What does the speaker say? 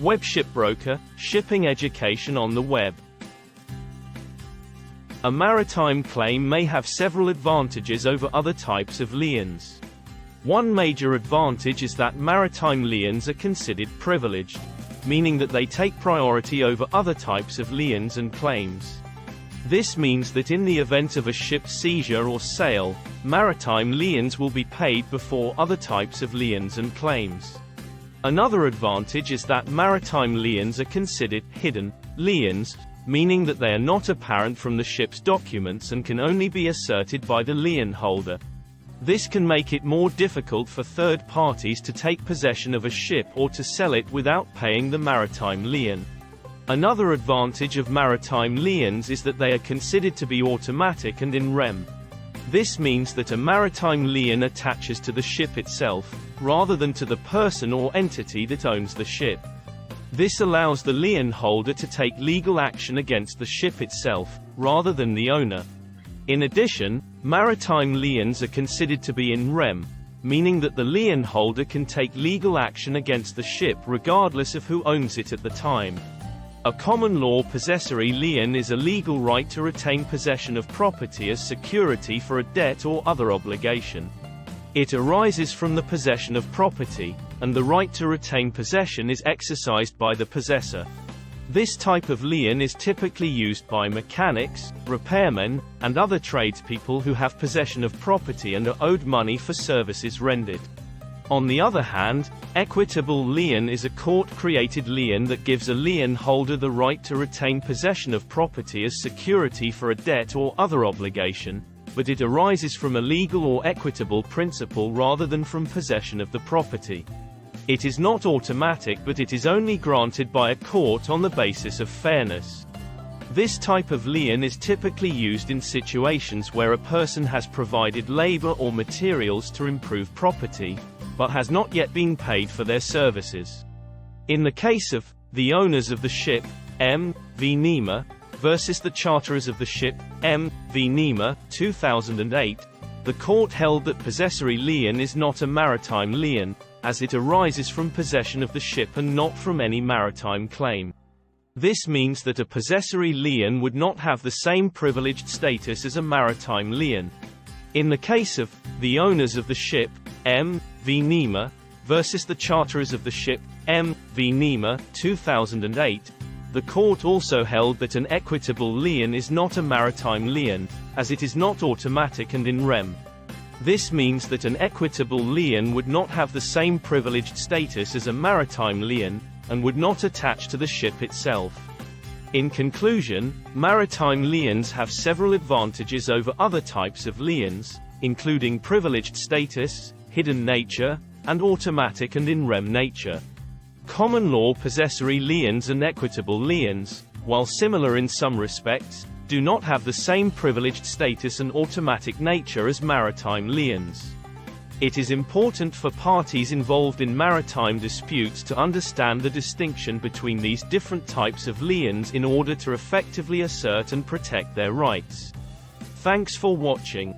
Web Shipbroker, shipping education on the web. A maritime claim may have several advantages over other types of liens. One major advantage is that maritime liens are considered privileged, meaning that they take priority over other types of liens and claims. This means that in the event of a ship seizure or sale, maritime liens will be paid before other types of liens and claims. Another advantage is that maritime liens are considered hidden liens, meaning that they are not apparent from the ship's documents and can only be asserted by the lien holder. This can make it more difficult for third parties to take possession of a ship or to sell it without paying the maritime lien. Another advantage of maritime liens is that they are considered to be automatic and in rem. This means that a maritime lien attaches to the ship itself, rather than to the person or entity that owns the ship. This allows the lien holder to take legal action against the ship itself, rather than the owner. In addition, maritime liens are considered to be in rem, meaning that the lien holder can take legal action against the ship regardless of who owns it at the time. A common law possessory lien is a legal right to retain possession of property as security for a debt or other obligation. It arises from the possession of property, and the right to retain possession is exercised by the possessor. This type of lien is typically used by mechanics, repairmen, and other tradespeople who have possession of property and are owed money for services rendered. On the other hand, equitable lien is a court-created lien that gives a lien holder the right to retain possession of property as security for a debt or other obligation, but it arises from a legal or equitable principle rather than from possession of the property. It is not automatic, but it is only granted by a court on the basis of fairness. This type of lien is typically used in situations where a person has provided labor or materials to improve property, but has not yet been paid for their services. In the case of the owners of the ship, M. v. Nima, versus the charterers of the ship, M. v. Nima, 2008, the court held that possessory lien is not a maritime lien, as it arises from possession of the ship and not from any maritime claim. This means that a possessory lien would not have the same privileged status as a maritime lien. In the case of the owners of the ship, M. v. Nima, versus the charterers of the ship, M. v. Nima, 2008, the court also held that an equitable lien is not a maritime lien, as it is not automatic and in rem. This means that an equitable lien would not have the same privileged status as a maritime lien, and would not attach to the ship itself. In conclusion, maritime liens have several advantages over other types of liens, including privileged status, hidden nature, and automatic and in rem nature. Common law possessory liens and equitable liens, while similar in some respects, do not have the same privileged status and automatic nature as maritime liens. It is important for parties involved in maritime disputes to understand the distinction between these different types of liens in order to effectively assert and protect their rights. Thanks for watching.